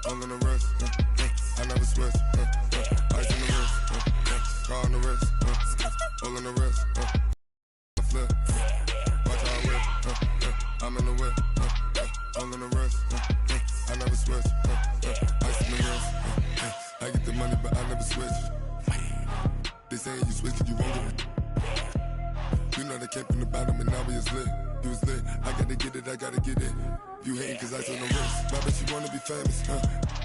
All in the wrist, I never switch. Ice in the wrist, car on the wrist. All in the wrist, flip. Watch how I whip. I'm in the whip. All in the wrist, I never switch. Ice in the wrist. I get the money, but I never switch. They saying you switch, you won't get it. You know they came from the bottom and now we is lit. You was lit, I gotta get it, I gotta get it. You hating cause ice on the wrist. My bitch, you wanna be famous,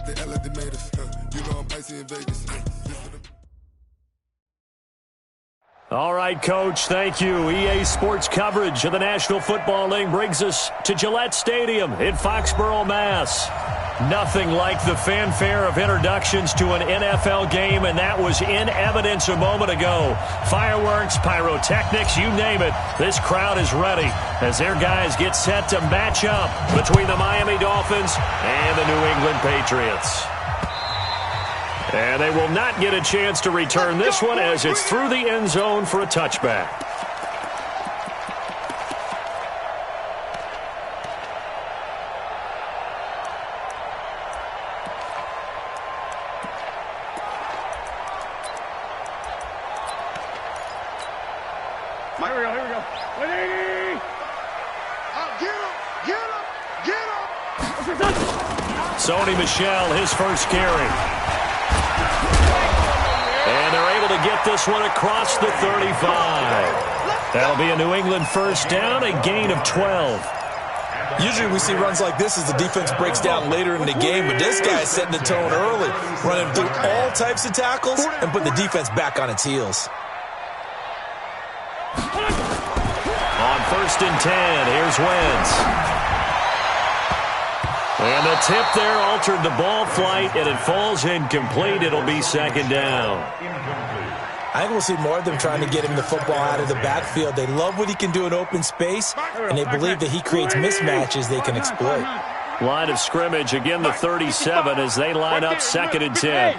They act like they made us, You know I'm icy in Vegas, All right, Coach, thank you. EA Sports coverage of the National Football League brings us to Gillette Stadium in Foxborough, Mass. Nothing like the fanfare of introductions to an NFL game, and that was in evidence a moment ago. Fireworks, pyrotechnics, you name it. This crowd is ready as their guys get set to match up between the Miami Dolphins and the New England Patriots. And they will not get a chance to return this one as it's through the end zone for a touchback. Here we go. 180! Get him! Sony Michel, his first carry. And they're able to get this one across the 35. That'll be a New England first down, a gain of 12. Usually we see runs like this as the defense breaks down later in the game, but this guy is setting the tone early, running through all types of tackles and putting the defense back on its heels. On 1st and 10, here's Wentz. And the tip there altered the ball flight, and it falls incomplete. It'll be 2nd down. I think we'll see more of them trying to get him the football out of the backfield. They love what he can do in open space, and they believe that he creates mismatches they can exploit. Line of scrimmage, again the 37 as they line up 2nd and 10.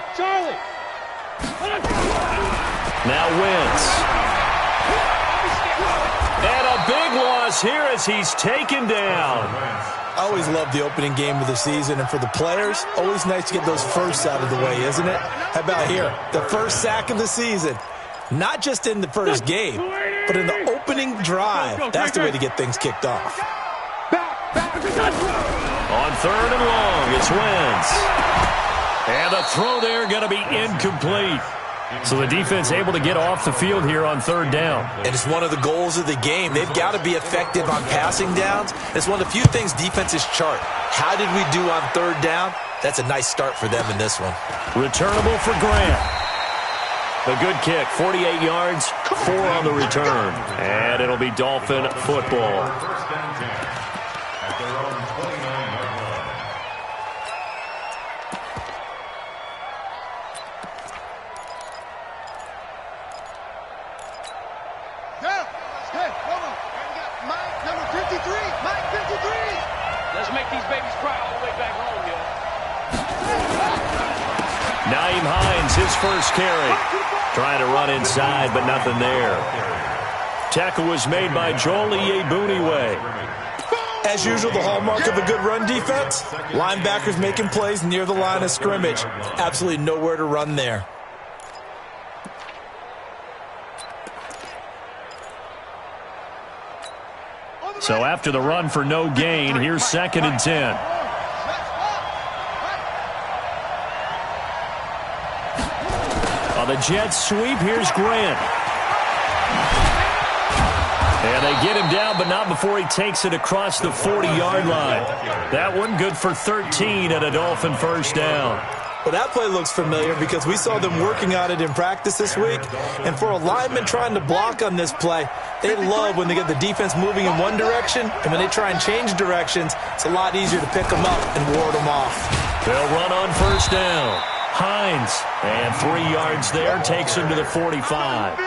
Now Wentz. And a big loss here as he's taken down. I always love the opening game of the season, and for the players, always nice to get those firsts out of the way, isn't it? How about here, the first sack of the season? Not just in the first game, but in the opening drive. That's the way to get things kicked off. On 3rd and long, it's Wentz. And the throw there going to be incomplete. So the defense able to get off the field here on 3rd down. And it's one of the goals of the game. They've got to be effective on passing downs. It's one of the few things defenses chart. How did we do on 3rd down? That's a nice start for them in this one. Returnable for Grant. A good kick, 48 yards, 4 on the return. And it'll be Dolphin football. Let's make these babies cry all the way back home, yo. Nyheim Hines, his first carry. Trying to run inside, but nothing there. Tackle was made by Joel Iyiegbuniwe. As usual, the hallmark of a good run defense, linebackers making plays near the line of scrimmage. Absolutely nowhere to run there. So after the run for no gain, here's 2nd and 10. On the Jets sweep, here's Grant. And they get him down, but not before he takes it across the 40-yard line. That one good for 13 and a Dolphin first down. Well, that play looks familiar because we saw them working on it in practice this week. And for a lineman trying to block on this play, they love when they get the defense moving in one direction, and when they try and change directions, it's a lot easier to pick them up and ward them off. They'll run on 1st down. Hines, and 3 yards there, takes him to the 45.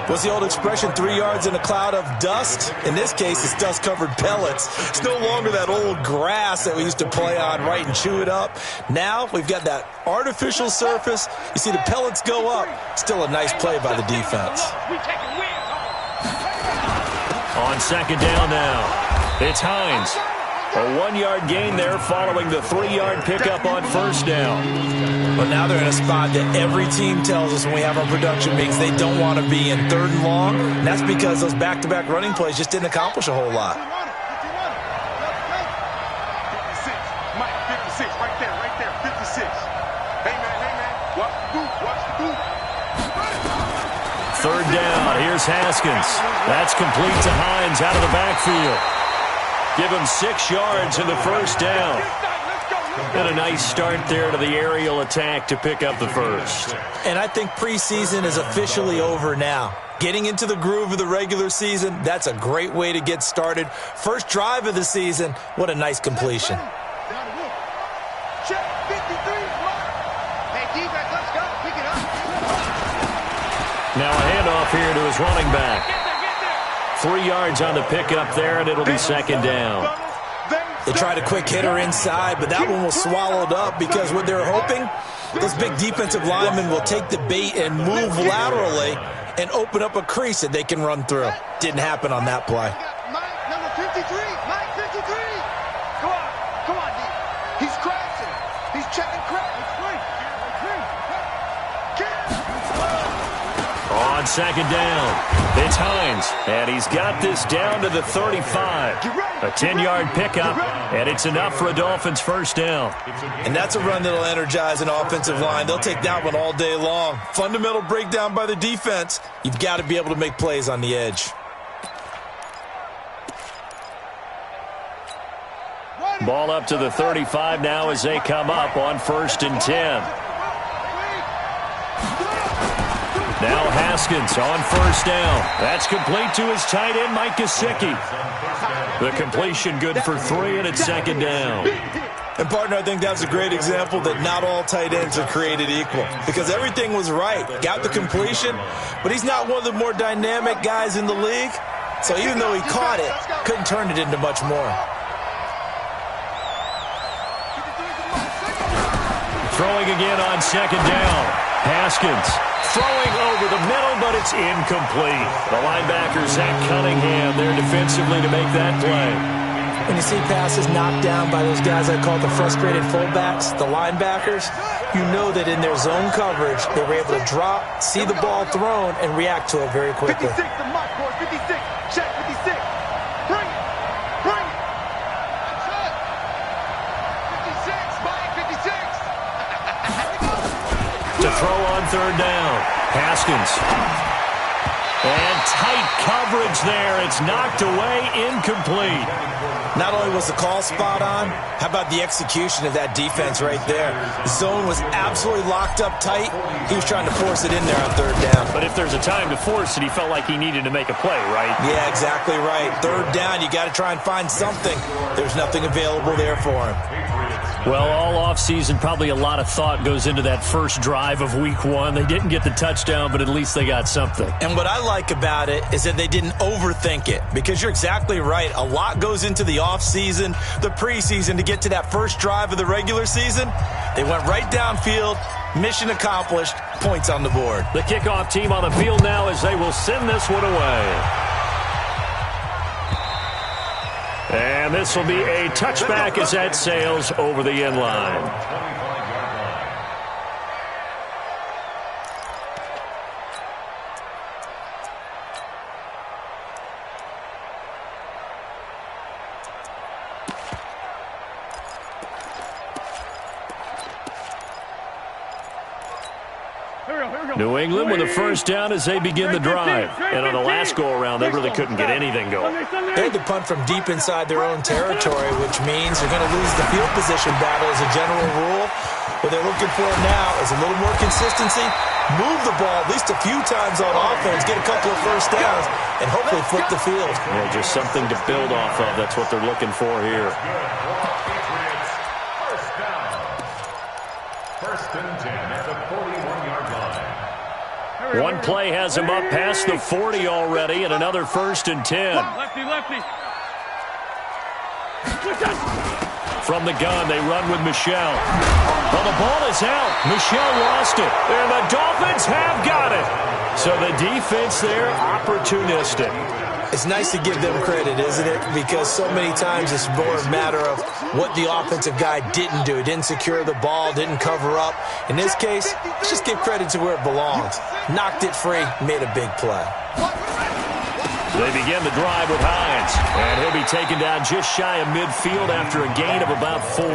What's the old expression, 3 yards in a cloud of dust? In this case, it's dust-covered pellets. It's no longer that old grass that we used to play on, right, and chew it up. Now we've got that artificial surface. You see the pellets go up. Still a nice play by the defense. On 2nd down now, it's Hines. A 1-yard gain there following the 3-yard pickup on first down. But now they're in a spot that every team tells us when we have our production meetings they don't want to be in, 3rd and long. And that's because those back-to-back running plays just didn't accomplish a whole lot. 56. Mike, 56. Right there. 56. Hey, man. Watch the boot. 3rd down. Here's Haskins. That's complete to Hines out of the backfield. Give him 6 yards in the first down. And a nice start there to the aerial attack to pick up the first. And I think preseason is officially over now. Getting into the groove of the regular season, that's a great way to get started. First drive of the season, what a nice completion. Check 53. Hey, defense, let's go. Pick it up. Now a handoff here to his running back. 3 yards on the pickup there, and it'll be 2nd down. They tried a quick hitter inside, but that one was swallowed up because what they're hoping, those big defensive linemen will take the bait and move laterally and open up a crease that they can run through. Didn't happen on that play. Mike, number 53. Mike, 53. Come on, D. He's crashing. He's checking crack. On 2nd down, it's Hines, and he's got this down to the 35. A 10-yard pickup, and it's enough for a Dolphins first down. And that's a run that'll energize an offensive line. They'll take that one all day long. Fundamental breakdown by the defense. You've got to be able to make plays on the edge. Ball up to the 35 now as they come up on 1st and 10. Now Haskins on 1st down. That's complete to his tight end, Mike Gesicki. The completion good for 3, and it's 2nd down. And, partner, I think that's a great example that not all tight ends are created equal because everything was right. Got the completion, but he's not one of the more dynamic guys in the league. So even though he caught it, couldn't turn it into much more. Throwing again on 2nd down. Haskins throwing over the middle, but it's incomplete. The linebacker, Zach Cunningham, there defensively to make that play. When you see passes knocked down by those guys I call the frustrated fullbacks, the linebackers, you know that in their zone coverage, they were able to drop, see the ball thrown, and react to it very quickly. 56 to Mike, boys. 56. Check 56. Bring it. 56. Mike, 56. To throw on 3rd down. Haskins. And tight coverage there. It's knocked away, incomplete. Not only was the call spot on, how about the execution of that defense right there? The zone was absolutely locked up tight. He was trying to force it in there on 3rd down. But if there's a time to force it, he felt like he needed to make a play, right? Yeah, exactly right. 3rd down, you got to try and find something. There's nothing available there for him. Well, all offseason, probably a lot of thought goes into that first drive of Week 1. They didn't get the touchdown, but at least they got something. And what I like about it is that they didn't overthink it, because you're exactly right. A lot goes into the offseason, the preseason, to get to that first drive of the regular season. They went right downfield, mission accomplished, points on the board. The kickoff team on the field now as they will send this one away. And this will be a touchback as that sails over the end line. New England with a first down as they begin the drive. And on the last go-around, they really couldn't get anything going. They had to punt from deep inside their own territory, which means they're going to lose the field position battle as a general rule. What they're looking for now is a little more consistency, move the ball at least a few times on offense, get a couple of first downs, and hopefully flip the field. Yeah, just something to build off of. That's what they're looking for here. First and 10 at the 41-yard line. One play has him up past the 40 already, and another 1st and 10. Lefty. From the gun, they run with Michel. Well, the ball is out. Michel lost it, and the Dolphins have got it. So the defense there, opportunistic. It's nice to give them credit, isn't it? Because so many times it's more a matter of what the offensive guy didn't do. Didn't secure the ball, didn't cover up. In this case, let's just give credit to where it belongs. Knocked it free, made a big play. They begin the drive with Hines, and he'll be taken down just shy of midfield after a gain of about 4.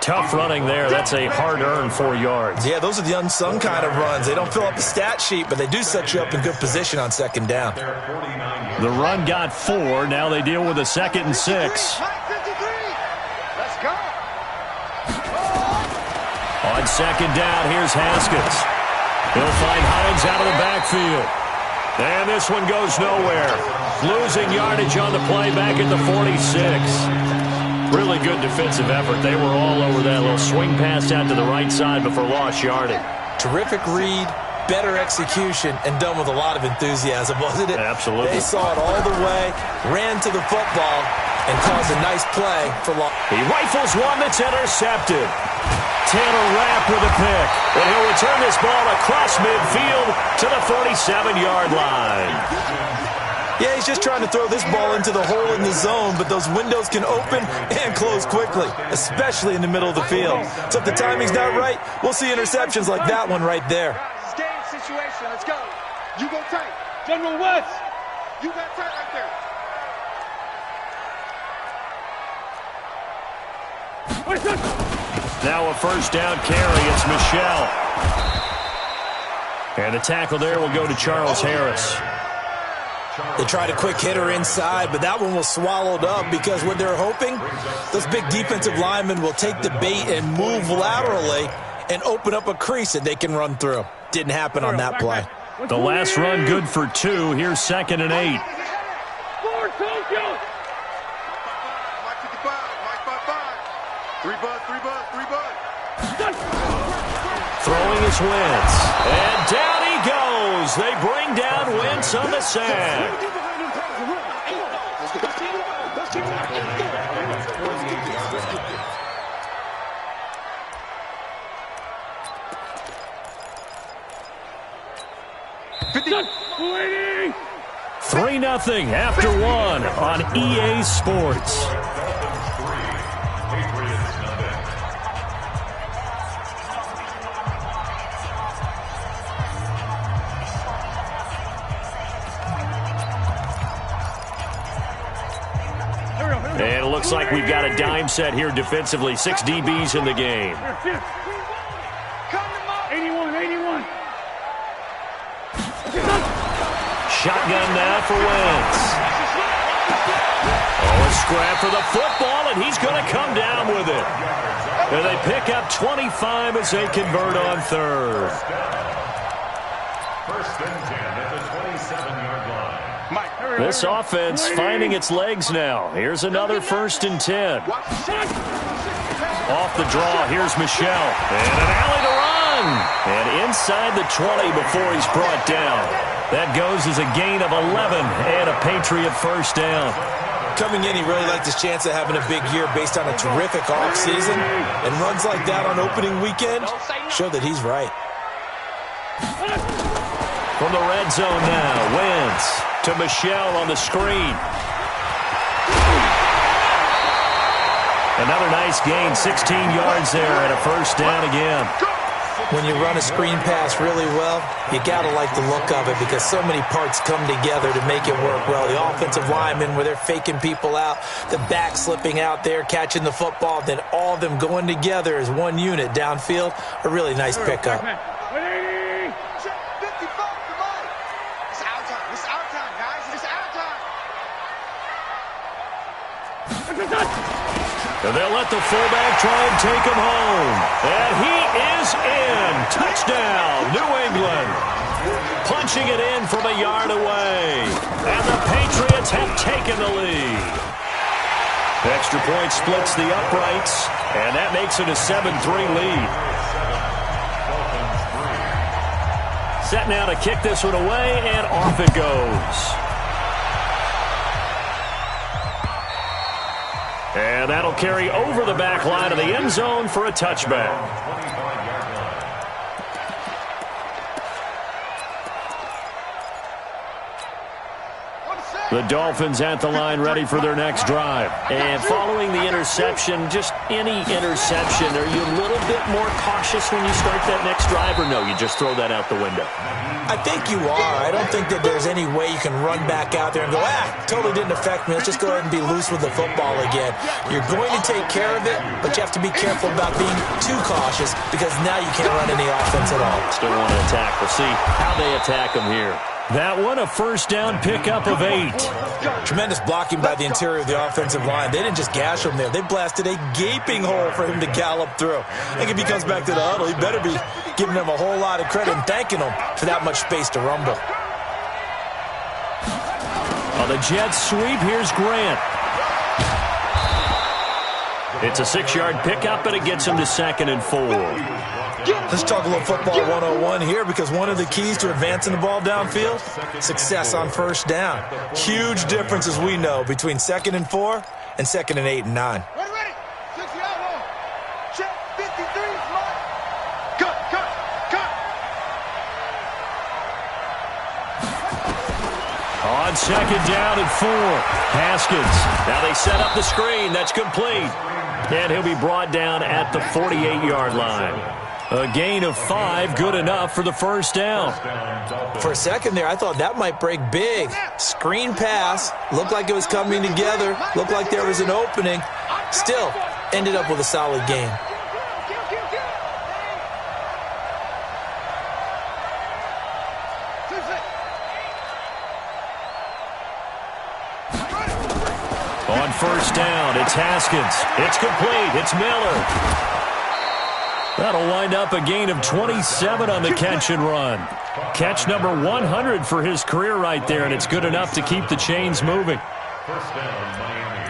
Tough running there. That's a hard-earned 4 yards. Yeah, those are the unsung kind of runs. They don't fill up the stat sheet, but they do set you up in good position on second down. The run got 4. Now they deal with a 2nd and 6. Let's go. On second down, here's Haskins. He'll find Hines out of the backfield. And this one goes nowhere. Losing yardage on the play back at the 46. Really good defensive effort. They were all over that little swing pass out to the right side before lost yardage. Terrific read, better execution, and done with a lot of enthusiasm, wasn't it? Absolutely. They saw it all the way, ran to the football, and caused a nice play for loss. He rifles one that's intercepted. Taylor Rapp with a pick. And he'll return this ball across midfield to the 47-yard line. Yeah, he's just trying to throw this ball into the hole in the zone, but those windows can open and close quickly, especially in the middle of the field. So if the timing's not right, we'll see interceptions like that one right there. It's game situation. Let's go. You go tight. General West. You got tight right there. Now a first down carry. It's Michelle. And the tackle there will go to Charles Harris. They tried a quick hitter inside, but that one was swallowed up because what they're hoping, those big defensive linemen will take the bait and move laterally and open up a crease that they can run through. Didn't happen on that play. The last run good for 2. Here's 2nd and 8. Throwing is Wentz. And down he goes. They bring down Wentz on the sack. Waiting. 3-0 after 1 on EA Sports. And it looks like we've got a dime set here defensively. 6 DBs in the game. 81. Shotgun now for Wentz. Oh, a scrap for the football, and he's going to come down with it. And they pick up 25 as they convert on 3rd. First and 10 at the 27-yard line. This offense finding its legs now. Here's another 1st and 10. Off the draw, here's Michelle. And an alley to run. And inside the 20 before he's brought down. That goes as a gain of 11 and a Patriot first down. Coming in, he really liked his chance of having a big year based on a terrific offseason. And runs like that on opening weekend show that he's right. From the red zone now, Wentz to Michelle on the screen. Another nice gain, 16 yards there and a first down again. When you run a screen pass really well, you got to like the look of it because so many parts come together to make it work well. The offensive linemen, where they're faking people out, the back slipping out there, catching the football, then all of them going together as one unit downfield, a really nice pickup. And they'll let the fullback try and take him home. And he is in. Touchdown, New England. Punching it in from a yard away. And the Patriots have taken the lead. Extra point splits the uprights. And that makes it a 7-3 lead. Set now to kick this one away, and off it goes. And that'll carry over the back line of the end zone for a touchback. The Dolphins at the line ready for their next drive. And following the interception, just any interception, are you a little bit more cautious when you start that next drive, or no, you just throw that out the window? I think you are. I don't think that there's any way you can run back out there and go, totally didn't affect me. Let's just go ahead and be loose with the football again. You're going to take care of it, but you have to be careful about being too cautious because now you can't run any offense at all. Still want to attack. We'll see how they attack them here. That one, a first down pickup of 8. Tremendous blocking by the interior of the offensive line. They didn't just gash him there. They blasted a gaping hole for him to gallop through. I think if he comes back to the huddle, he better be giving them a whole lot of credit and thanking them for that much space to rumble. On the Jets sweep, here's Grant. It's a 6-yard pickup, and it gets him to 2nd and 4. Let's talk a little football 101 here, because one of the keys to advancing the ball downfield, success on first down. Huge difference, as we know, between 2nd and 4 and 2nd and 8 and 9. Ready. 6-yard line. Check 53. Cut. On 2nd down and 4. Haskins. Now they set up the screen. That's complete. And he'll be brought down at the 48-yard line. A gain of 5, good enough for the first down. For a second there, I thought that might break big. Screen pass, looked like it was coming together, looked like there was an opening. Still, ended up with a solid gain. On first down, it's Haskins. It's complete. It's Miller. That'll wind up a gain of 27 on the catch and run. Catch number 100 for his career right there, and it's good enough to keep the chains moving. First down, Miami.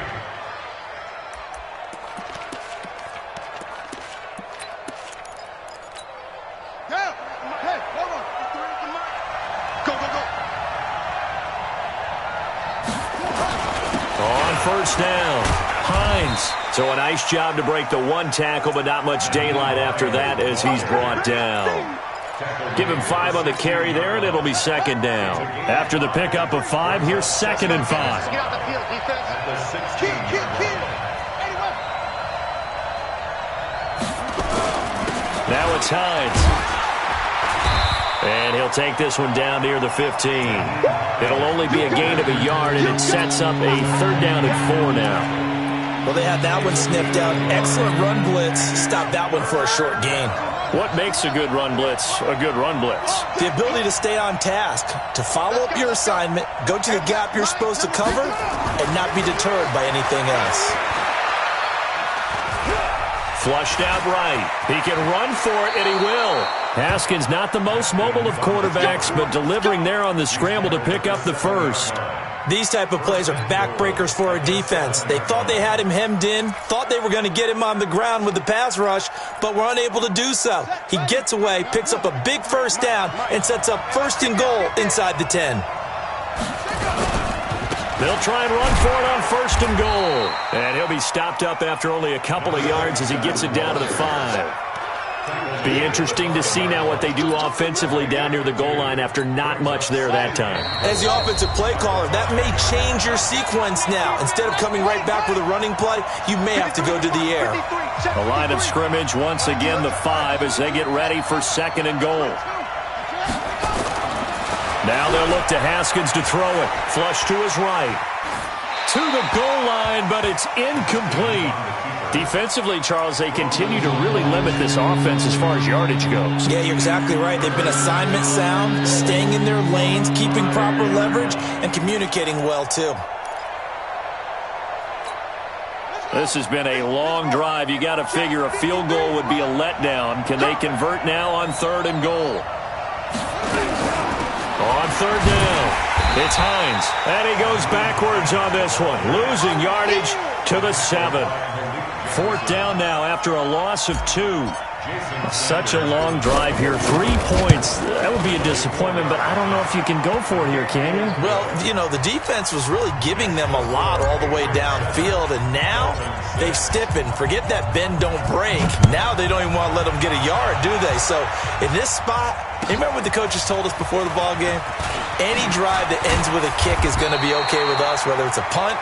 Hey, hold on. Go. On first down, Hines. So a nice job to break the one tackle, but not much daylight after that as he's brought down. Give him 5 on the carry there, and it'll be 2nd down. After the pickup of 5, here's 2nd and 5. Get out the field, defense. Kill. Now it's Hines. And he'll take this one down near the 15. It'll only be a gain of a yard, and it sets up a 3rd down and 4 now. Well, they had that one sniffed out. Excellent run blitz. Stop that one for a short gain. What makes a good run blitz a good run blitz? The ability to stay on task, to follow up your assignment, go to the gap you're supposed to cover, and not be deterred by anything else. Flushed out right. He can run for it, and he will. Haskins not the most mobile of quarterbacks, but delivering there on the scramble to pick up the first. These type of plays are backbreakers for a defense. They thought they had him hemmed in, thought they were going to get him on the ground with the pass rush, but were unable to do so. He gets away, picks up a big first down, and sets up 1st and goal inside the 10. They'll try and run for it on 1st and goal. And he'll be stopped up after only a couple of yards as he gets it down to the 5. Be interesting to see now what they do offensively down near the goal line after not much there that time. As the offensive play caller, that may change your sequence now. Instead of coming right back with a running play, you may have to go to the air. The line of scrimmage once again the 5 as they get ready for 2nd and goal. Now they'll look to Haskins to throw it. Flush to his right. To the goal line, but it's incomplete. Defensively, Charles, they continue to really limit this offense as far as yardage goes. Yeah, you're exactly right. They've been assignment sound, staying in their lanes, keeping proper leverage, and communicating well, too. This has been a long drive. You got to figure a field goal would be a letdown. Can they convert now on 3rd and goal? On 3rd down, it's Hines. And he goes backwards on this one, losing yardage to the 7. 4th down now after a loss of 2. Such a long drive here. 3 points. That would be a disappointment, but I don't know if you can go for it here, can you? Well, you know, the defense was really giving them a lot all the way downfield, and now they've stiffened. Forget that bend, don't break. Now they don't even want to let them get a yard, do they? So in this spot, you remember what the coaches told us before the ball game? any drive that ends with a kick is going to be okay with us, whether it's a punt,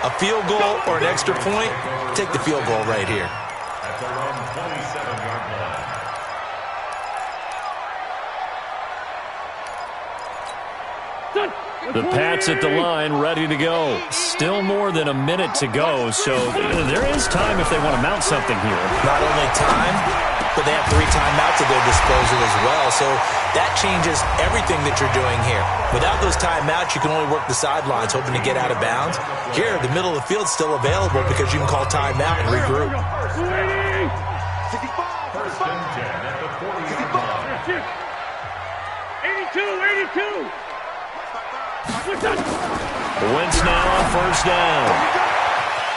a field goal, or an extra point. Take the field goal right here. At their own 27-yard line. The Pats at the line, ready to go. Still more than a minute to go, so there is time if they want to mount something here. Not only time, but they have 3 timeouts at their disposal as well, so that changes everything that you're doing here. Without those timeouts, you can only work the sidelines, hoping to get out of bounds. Here, the middle of the field's still available because you can call timeout and regroup. First and 10 at the 40-yard line. 82. Wentz now on first down.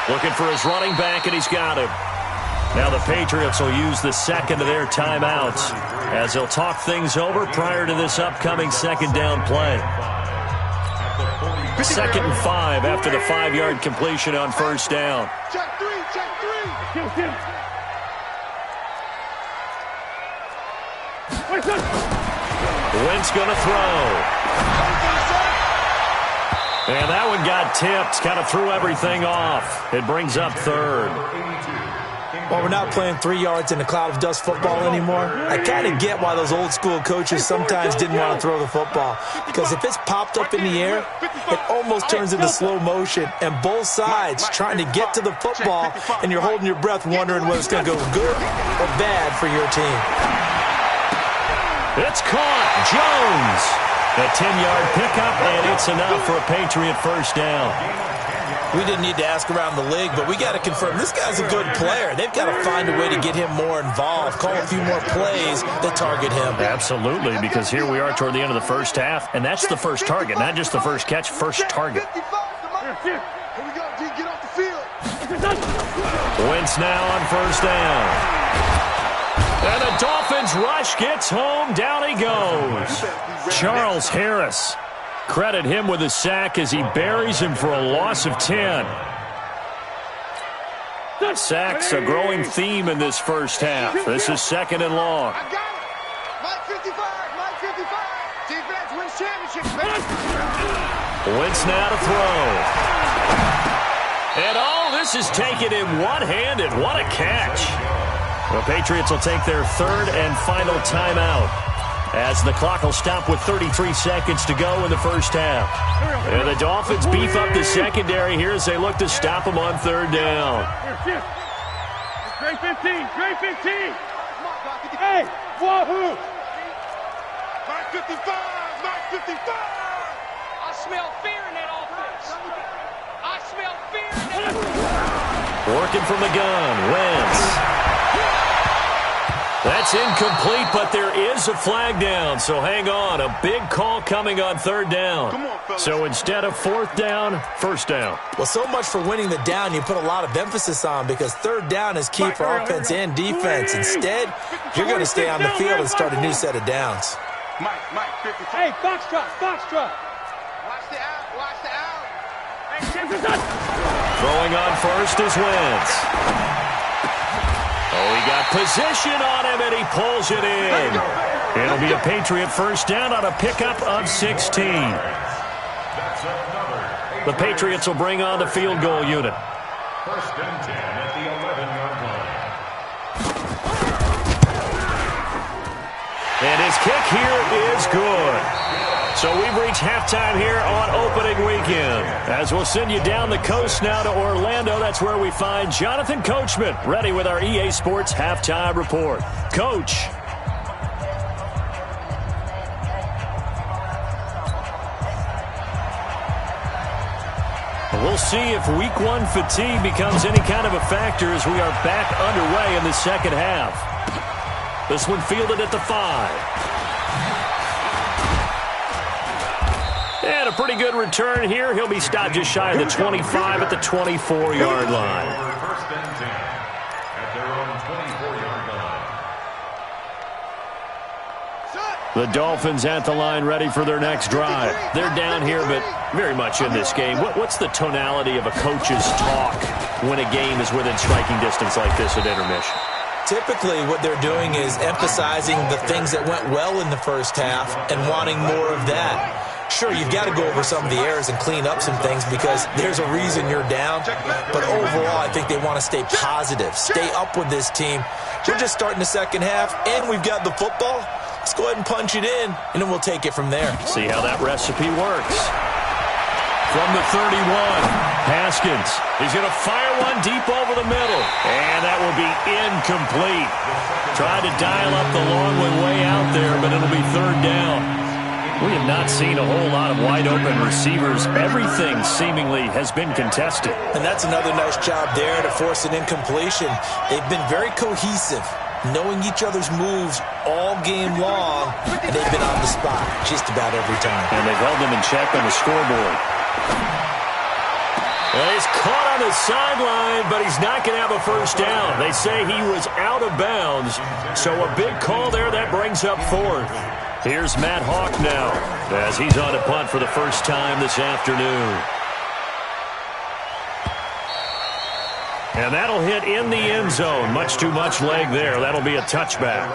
Looking for his running back, and he's got him. Now the Patriots will use the second of their timeouts as they'll talk things over prior to this upcoming second down play. 2nd and 5 after the 5-yard completion on first down. Check three. Wentz going to throw. And that one got tipped, kind of threw everything off. It brings up third. Well, we're not playing 3 yards in a cloud of dust football anymore. I kind of get why those old school coaches sometimes didn't want to throw the football. Because if it's popped up in the air, it almost turns into slow motion. And both sides trying to get to the football, and you're holding your breath wondering whether it's going to go good or bad for your team. It's caught. Jones. A 10-yard pickup, and it's enough for a Patriot first down. We didn't need to ask around the league, but we got to confirm this guy's a good player. They've got to find a way to get him more involved, call a few more plays that target him. Absolutely, because here we are toward the end of the first half, and that's the first target, not just the first catch, first target. Here we go, D. Get off the field. Wentz now on first down. And the Dolphins rush gets home. Down he goes. Charles Harris. Credit him with a sack as he buries him for a loss of 10. Sacks a growing theme in this first half. This is 2nd and long. I got it. Mike 55. Defense wins championship. Wentz now to throw. And this is taken in one-handed. What a catch. The Patriots will take their 3rd and final timeout as the clock will stop with 33 seconds to go in the first half. And the Dolphins beef up the secondary here as they look to stop them on 3rd down. Great 15. Hey, wahoo! Mike 55. I smell fear in that offense. I smell fear in that offense. Working from the gun, Wentz. That's incomplete, but there is a flag down, so hang on. A big call coming on 3rd down. Come on, fellas. So instead of 4th down, 1st down. Well, so much for winning the down you put a lot of emphasis on because 3rd down is key for offense and defense. Instead, you're going to stay on the field and start a new set of downs. Mike 55. Hey, foxtrot. Watch the out. Throwing on first is Wentz. Oh, he got position on him, and he pulls it in. It'll be a Patriot first down on a pickup of 16. The Patriots will bring on the field goal unit. 1st and 10 at the 11-yard line. And his kick here is good. So we've reached halftime here on opening weekend. As we'll send you down the coast now to Orlando. That's where we find Jonathan Coachman ready with our EA Sports halftime report. Coach. We'll see if week 1 fatigue becomes any kind of a factor as we are back underway in the second half. This one fielded at the 5. And a pretty good return here. He'll be stopped just shy of the 25 at the 24-yard line. 1st and 10 at their own 24-yard line. The Dolphins at the line ready for their next drive. They're down here, but very much in this game. What's the tonality of a coach's talk when a game is within striking distance like this at intermission? Typically, what they're doing is emphasizing the things that went well in the first half and wanting more of that. Sure, you've got to go over some of the errors and clean up some things because there's a reason you're down. But overall, I think they want to stay positive, stay up with this team. We're just starting the second half, and we've got the football. Let's go ahead and punch it in, and then we'll take it from there. See how that recipe works. From the 31, Haskins. He's going to fire one deep over the middle. And that will be incomplete. Tried to dial up the long one way out there, but it'll be third down. We have not seen a whole lot of wide-open receivers. Everything seemingly has been contested. And that's another nice job there to force an incompletion. They've been very cohesive, knowing each other's moves all game long, and they've been on the spot just about every time. And they've held them in check on the scoreboard. Well, he's caught on the sideline, but he's not going to have a first down. They say he was out of bounds, so a big call there that brings up fourth. Here's Matt Hawk now as he's on a punt for the first time this afternoon. And that'll hit in the end zone. Much too much leg there. That'll be a touchback.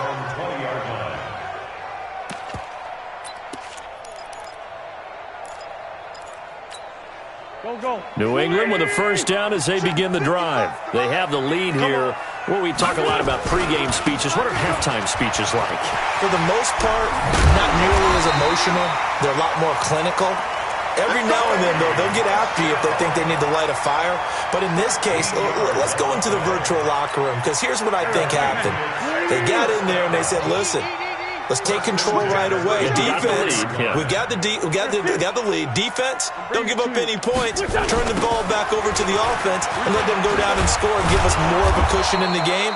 New England with a first down as they begin the drive. They have the lead here. Well, we talk a lot about pregame speeches. What are halftime speeches like? For the most part, not nearly as emotional. They're a lot more clinical. Every now and then, though, they'll get after you if they think they need to light a fire. But in this case, let's go into the virtual locker room, because here's what I think happened. They got in there and they said, listen, let's take control right away. Defense, we got the lead. Defense, don't give up any points. Turn the ball back over to the offense and let them go down and score and give us more of a cushion in the game.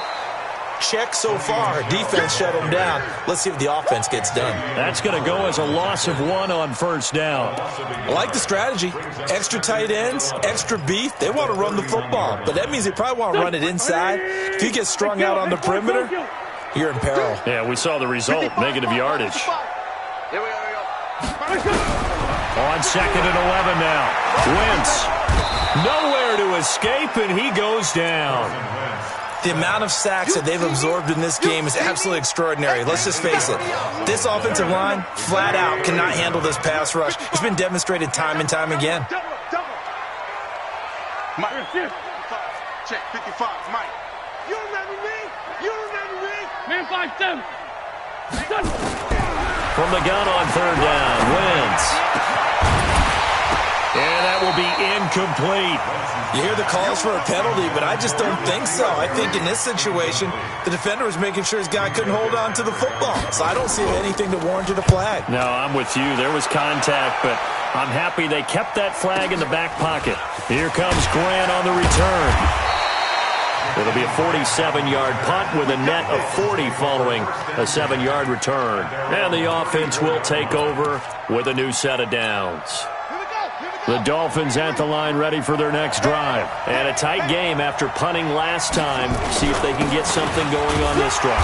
Check so far. Defense shut them down. Let's see if the offense gets done. That's going to go as a loss of 1 on first down. I like the strategy. Extra tight ends, extra beef. They want to run the football, but that means they probably want to run it inside. If you get strung out on the perimeter, you're in peril. Yeah, we saw the result. Negative yardage. Here we go. On second and 11 now. Wentz. Nowhere to escape, and he goes down. The amount of sacks that they've absorbed in this game is absolutely extraordinary. Let's just face it. This offensive line, flat out, cannot handle this pass rush. It's been demonstrated time and time again. Mike. Check 55. Mike. You remember me? You remember me? Man 5-7. From the gun on third down, Wentz. And that will be incomplete. You hear the calls for a penalty, but I just don't think so. I think in this situation, the defender was making sure his guy couldn't hold on to the football. So I don't see anything that warranted a flag. No, I'm with you. There was contact, but I'm happy they kept that flag in the back pocket. Here comes Grant on the return. It'll be a 47-yard punt with a net of 40 following a 7-yard return. And the offense will take over with a new set of downs. The Dolphins at the line ready for their next drive. And a tight game after punting last time. See if they can get something going on this drive.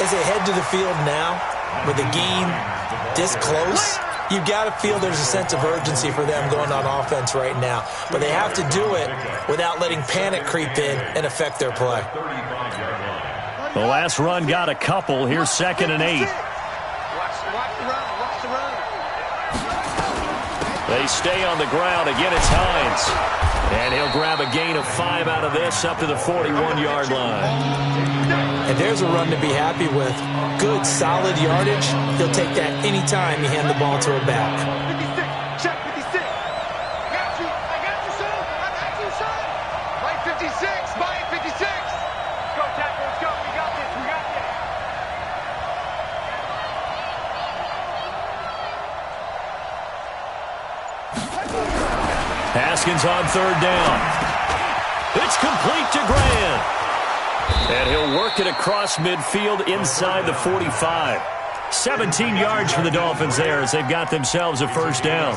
As they head to the field now, with the game this close, you've got to feel there's a sense of urgency for them going on offense right now. But they have to do it without letting panic creep in and affect their play. The last run got a couple. Here's 2nd and 8. Watch the run. Watch the run. They stay on the ground. Again, it's Hines. And he'll grab a gain of 5 out of this up to the 41-yard line. And there's a run to be happy with. Good, solid yardage. He'll take that anytime you hand the ball to a back. 56. Check 56. Got you. I got you, son. I got you, son. By 56. By 56. Go, tackle. Let's go. We got this. We got this. Haskins on third down. It's complete to Grant. And he'll work it across midfield inside the 45. 17 yards for the Dolphins there as they've got themselves a first down.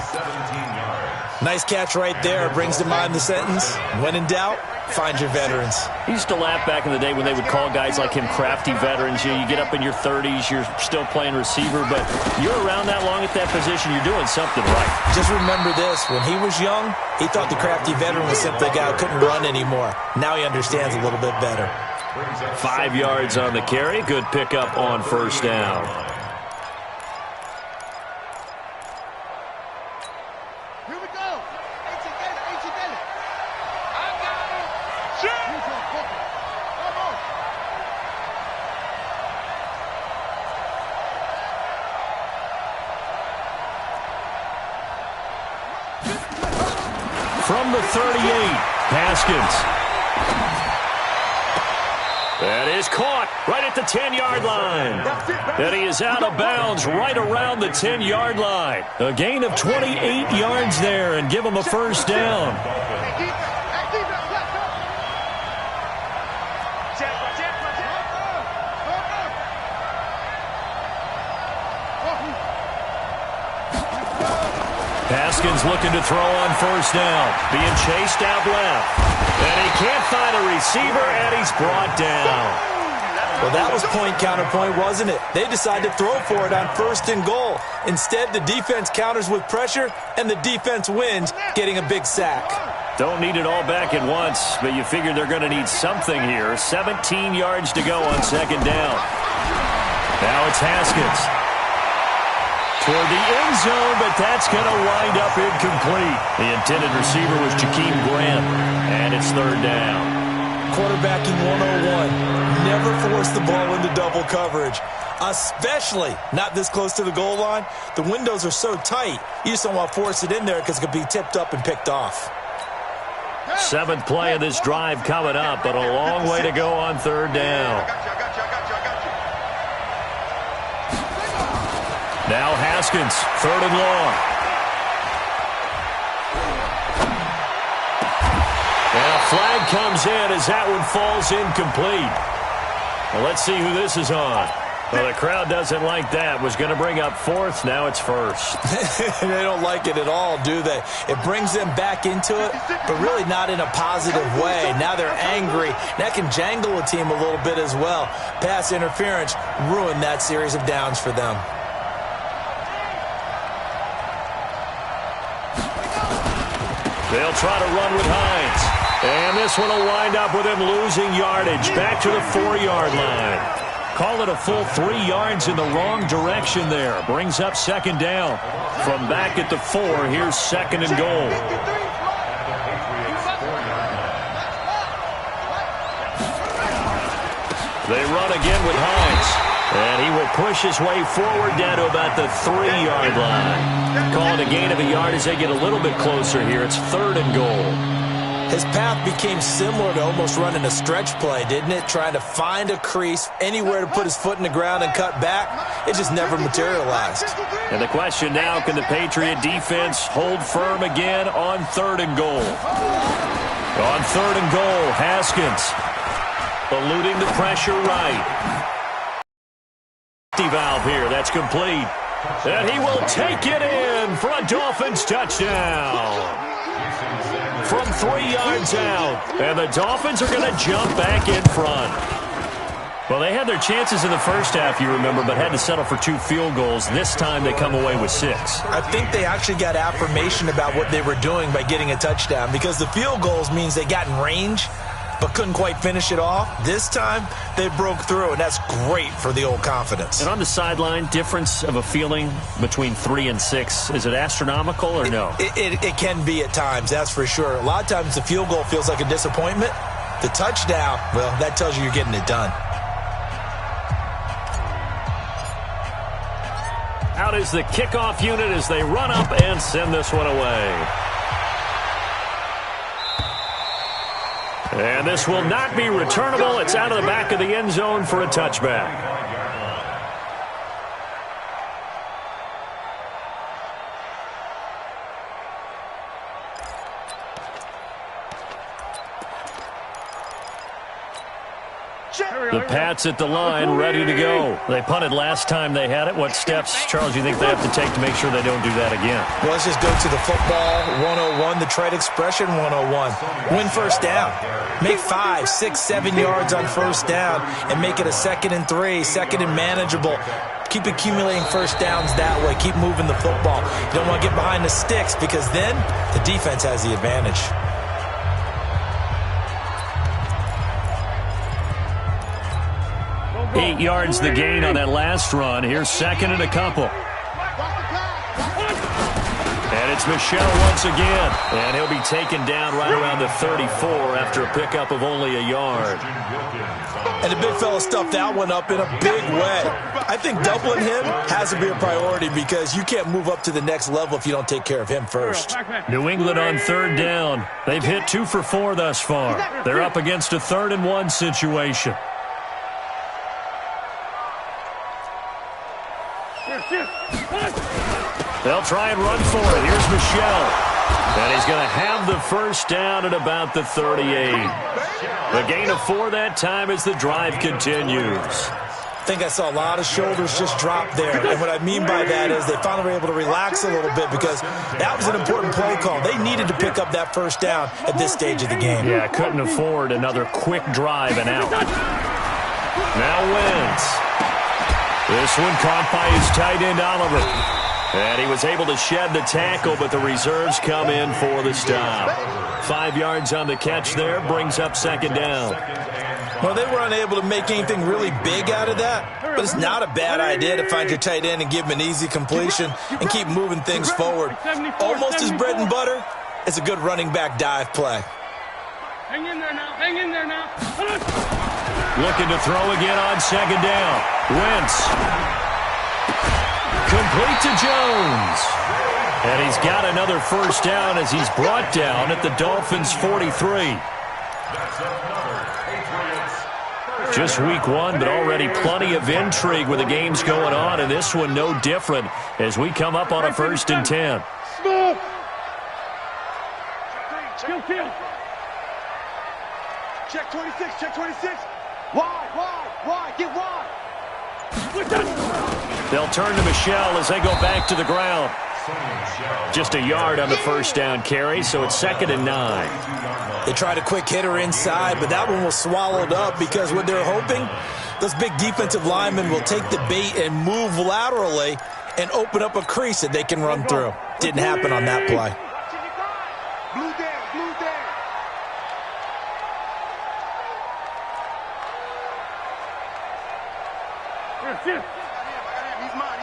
Nice catch right there. Brings to mind the sentence, when in doubt, find your veterans. He used to laugh back in the day when they would call guys like him crafty veterans. You get up in your 30s, you're still playing receiver, but you're around that long at that position, you're doing something right. Just remember this, when he was young, he thought the crafty veteran was simply a guy who couldn't run anymore. Now he understands a little bit better. 5 yards on the carry. Good pickup on first down. from the 38. Haskins. That is caught right at the 10-yard line. And he is out of bounds right around the 10-yard line. A gain of 28 yards there and give him a first down. Haskins looking to throw on first down. Being chased out left. And he can't find a receiver, and he's brought down. Well, that was point counterpoint, wasn't it? They decided to throw for it on first and goal. Instead, the defense counters with pressure, and the defense wins, getting a big sack. Don't need it all back at once, but you figure they're going to need something here. 17 yards to go on second down. Now it's Haskins. Toward the end zone, but that's going to wind up incomplete. The intended receiver was Jakeem Grant, and it's third down. Quarterbacking 101. Never force the ball into double coverage, especially not this close to the goal line. The windows are so tight, you just don't want to force it in there because it could be tipped up and picked off. Seventh play of this drive coming up, but a long way to go on third down. Now Haskins, third and long. And a flag comes in as that one falls incomplete. Well, let's see who this is on. Well, the crowd doesn't like that. Was going to bring up fourth. Now it's first. They don't like it at all, do they? It brings them back into it, but really not in a positive way. Now they're angry. That can jangle a team a little bit as well. Pass interference ruined that series of downs for them. They'll try to run with Hines. And this one will wind up with him losing yardage back to the 4-yard line. Call it a full 3 yards in the wrong direction there. Brings up second down. From back at the 4, here's second and goal. They run again with Hines. And he will push his way forward down to about the 3-yard line. Call it a gain of a yard as they get a little bit closer here. It's third and goal. His path became similar to almost running a stretch play, didn't it? Trying to find a crease, anywhere to put his foot in the ground and cut back. It just never materialized. And the question now, can the Patriot defense hold firm again on third and goal? On third and goal, Haskins eluding the pressure right. Valve here. That's complete. And he will take it in for a Dolphins touchdown. From 3 yards out. And the Dolphins are going to jump back in front. Well, they had their chances in the first half, you remember, but had to settle for 2 field goals. This time they come away with 6. I think they actually got affirmation about what they were doing by getting a touchdown, because the field goals means they got in range but couldn't quite finish it off. This time, they broke through, and that's great for the old confidence. And on the sideline, difference of a feeling between 3 and 6, is it astronomical or no? It can be at times, that's for sure. A lot of times the field goal feels like a disappointment. The touchdown, well, that tells you you're getting it done. Out is the kickoff unit as they run up and send this one away. And this will not be returnable. It's out of the back of the end zone for a touchback. The Pats at the line, ready to go. They punted last time they had it. What steps, Charles, do you think they have to take to make sure they don't do that again? Well, let's just go to the football 101, the trade expression 101. Win first down. Make 5, 6, 7 yards on first down and make it a 2nd and 3, 2nd and manageable. Keep accumulating first downs that way. Keep moving the football. You don't want to get behind the sticks because then the defense has the advantage. 8 yards the gain on that last run. Here's second and a couple. And It's Michel once again, and he'll be taken down right around the 34 after a pickup of only a yard. And the big fella stuffed that one up in a big way. I think doubling him has to be a priority because you can't move up to the next level if you don't take care of him first. New England on third down. They've hit 2 for 4 thus far. They're up against a 3rd and 1 situation. They'll try and run for it. Here's Michel. And he's going to have the first down at about the 38. The gain of 4 that time as the drive continues. I think I saw a lot of shoulders just drop there. And what I mean by that is they finally were able to relax a little bit because that was an important play call. They needed to pick up that first down at this stage of the game. Yeah, couldn't afford another quick drive and out. Now Wentz. This one caught by his tight end, Oliver. And he was able to shed the tackle, but the reserves come in for the stop. 5 yards on the catch there, brings up 2nd down. Well, they were unable to make anything really big out of that, but it's not a bad idea to find your tight end and give him an easy completion and keep moving things forward. Almost his bread and butter. It's a good running back dive play. Hang in there now. Hang in there now. Looking to throw again on 2nd down. Wentz. Complete to Jones. And he's got another first down as he's brought down at the Dolphins' 43. Just week 1, but already plenty of intrigue with the games going on, and this one no different as we come up on a 1st and 10. Smooth. Kill. Check 26, check 26. Wide, get wide. They'll turn to Michel as they go back to the ground. Just a yard on the first down carry, so it's 2nd and 9. They tried a quick hitter inside, but that one was swallowed up because what they're hoping, those big defensive linemen will take the bait and move laterally and open up a crease that they can run through. Didn't happen on that play. Blue down. He's mine.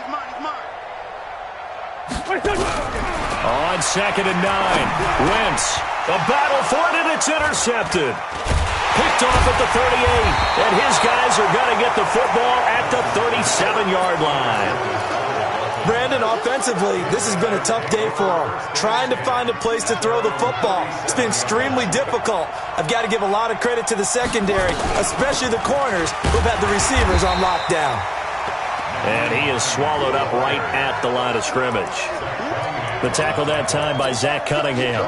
On 2nd and 9, Wentz. A battle for it, and it's intercepted. Picked off at the 38, and his guys are going to get the football at the 37-yard line. Brandon, offensively, this has been a tough day for him. Trying to find a place to throw the football. It's been extremely difficult. I've got to give a lot of credit to the secondary, especially the corners who've had the receivers on lockdown. And he is swallowed up right at the line of scrimmage. The tackle that time by Zach Cunningham.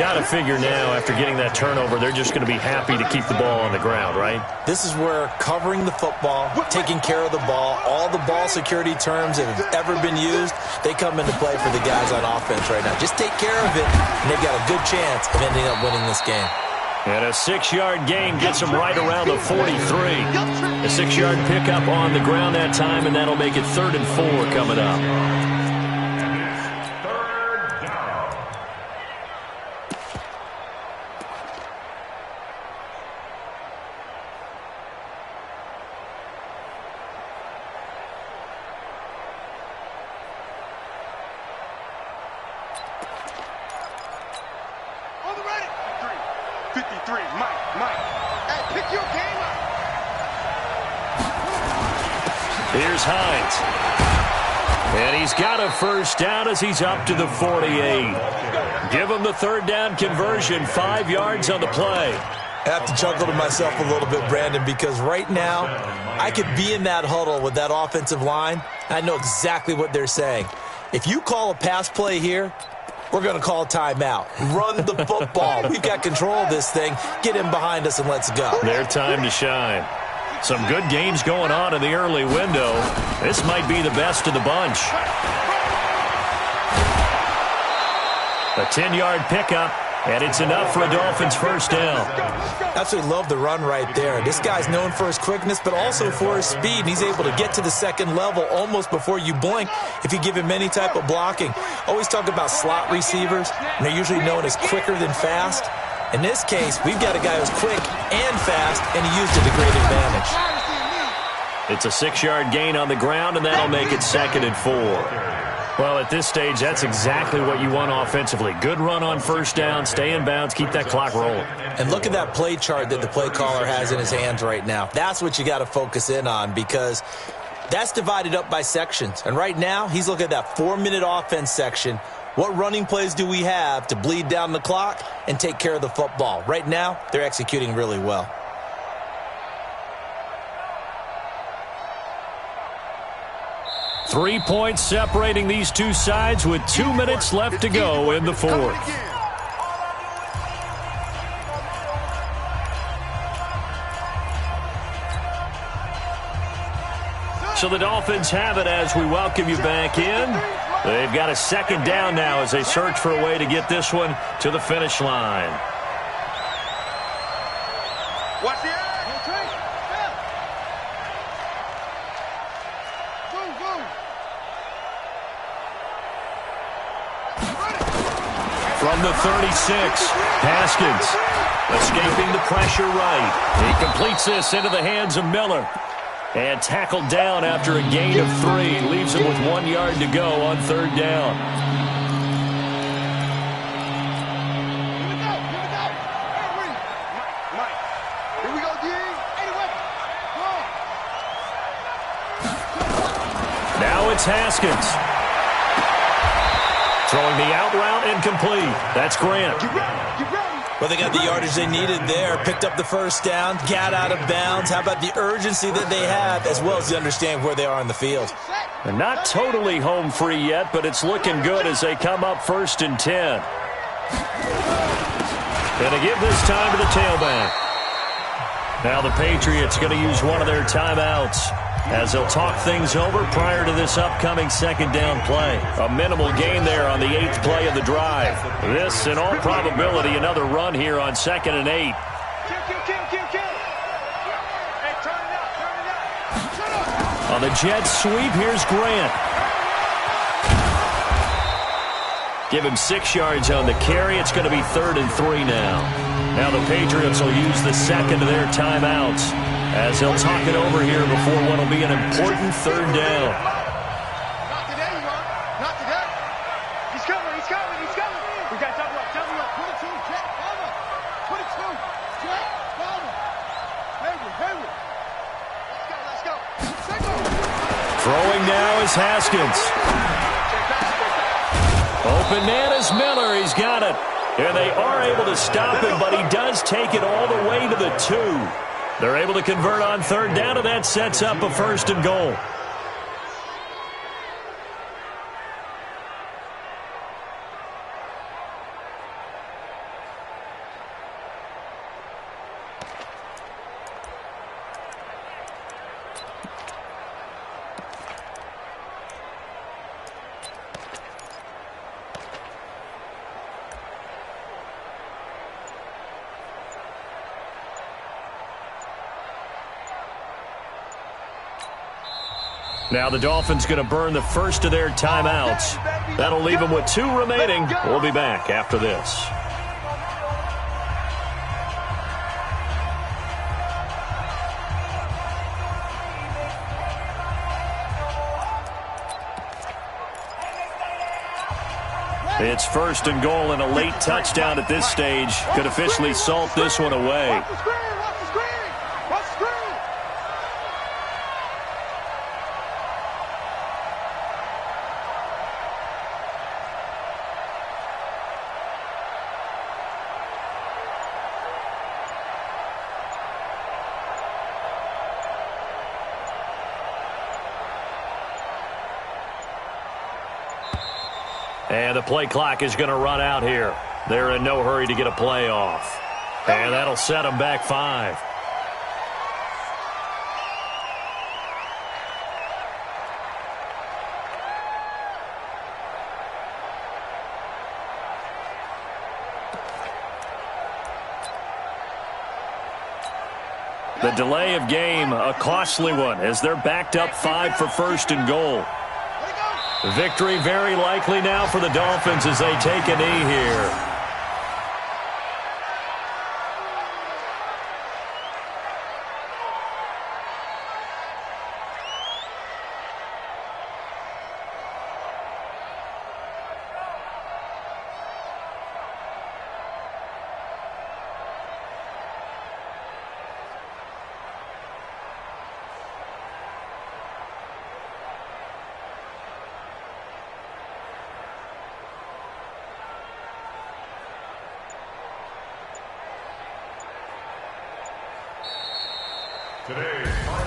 Got to figure now, after getting that turnover, they're just going to be happy to keep the ball on the ground, right? This is where covering the football, taking care of the ball, all the ball security terms that have ever been used, they come into play for the guys on offense right now. Just take care of it, and they've got a good chance of ending up winning this game. And a 6-yard gain gets him right around the 43. A 6-yard pickup on the ground that time, and that'll make it 3rd and 4 coming up. Here's Hines. And he's got a first down as he's up to the 48. Give him the 3rd down conversion, 5 yards on the play. I have to chuckle to myself a little bit, Brandon, because right now I could be in that huddle with that offensive line. I know exactly what they're saying. If you call a pass play here, we're going to call a timeout. Run the football. We've got control of this thing. Get in behind us and let's go. Their time to shine. Some good games going on in the early window. This might be the best of the bunch. A 10-yard pickup, and it's enough for a Dolphins first down. Absolutely love the run right there. This guy's known for his quickness, but also for his speed. And he's able to get to the 2nd level almost before you blink if you give him any type of blocking. Always talk about slot receivers, and they're usually known as quicker than fast. In this case, we've got a guy who's quick and fast, and he used it to great advantage. It's a 6-yard gain on the ground, and that'll make it 2nd and 4. Well, at this stage, that's exactly what you want offensively. Good run on first down, stay in bounds, keep that clock rolling. And look at that play chart that the play caller has in his hands right now. That's what you got to focus in on, because that's divided up by sections. And right now, he's looking at that 4-minute offense section. What running plays do we have to bleed down the clock and take care of the football? Right now, they're executing really well. Three points separating these two sides with 2 minutes left to go in the fourth. So the Dolphins have it as we welcome you back in. They've got a second down now as they search for a way to get this one to the finish line. Watch the eye. From the 36, Haskins escaping the pressure right. He completes this into the hands of Miller. And tackled down after a gain of 3. Leaves him with 1 yard to go on third down. Here we go, D. Now it's Haskins. Throwing the out route incomplete. That's Grant. Get ready. Well, they got the yardage they needed there. Picked up the first down, got out of bounds. How about the urgency that they have, as well as the understand where they are on the field? And not totally home free yet, but it's looking good as they come up 1st and 10. Going to give this time to the tailback. Now the Patriots going to use one of their timeouts as they'll talk things over prior to this upcoming second down play. A minimal gain there on the 8th play of the drive. This, in all probability, another run here on 2nd and 8. Kill. Hey, turn it up. On the jet sweep, here's Grant. Give him 6 yards on the carry. It's going to be 3rd and 3 now. Now the Patriots will use the second of their timeouts as they'll talk it over here before what will be an important third down. Not today, not today. He's coming. We got double up. 22, Jack Palmer. 22, Jack Palmer. Hayward. Let's go. Throwing now is Haskins. Open man is Miller. He's got it. And they are able to stop him, but he does take it all the way to the 2. They're able to convert on third down, and that sets up a 1st and goal. Now the Dolphins going to burn the first of their timeouts. That'll leave them with 2 remaining. We'll be back after this. It's 1st and goal, and a late touchdown at this stage could officially salt this one away. And the play clock is going to run out here. They're in no hurry to get a play off. And that'll set them back 5. The delay of game, a costly one, as they're backed up 5 for 1st and goal. Victory very likely now for the Dolphins as they take a knee here.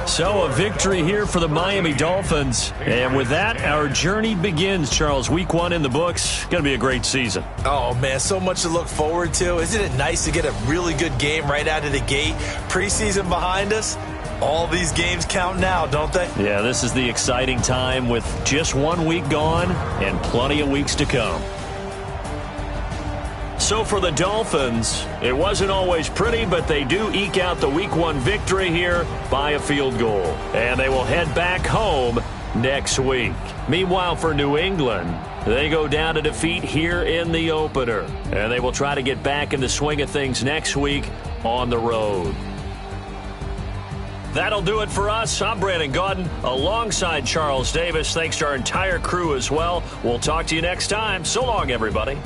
So a victory here for the Miami Dolphins. And with that, our journey begins, Charles. Week 1 in the books. Going to be a great season. Oh, man, so much to look forward to. Isn't it nice to get a really good game right out of the gate? Preseason behind us. All these games count now, don't they? Yeah, this is the exciting time with just 1 week gone and plenty of weeks to come. So for the Dolphins, it wasn't always pretty, but they do eke out the Week 1 victory here by a field goal. And they will head back home next week. Meanwhile, for New England, they go down to defeat here in the opener. And they will try to get back in the swing of things next week on the road. That'll do it for us. I'm Brandon Gaudin alongside Charles Davis. Thanks to our entire crew as well. We'll talk to you next time. So long, everybody.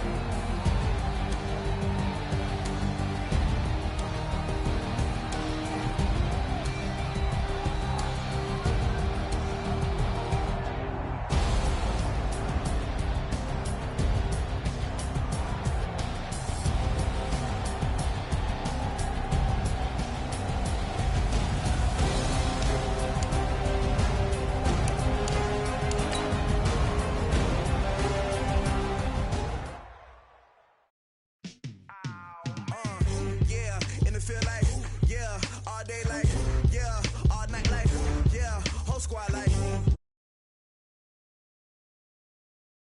In the field,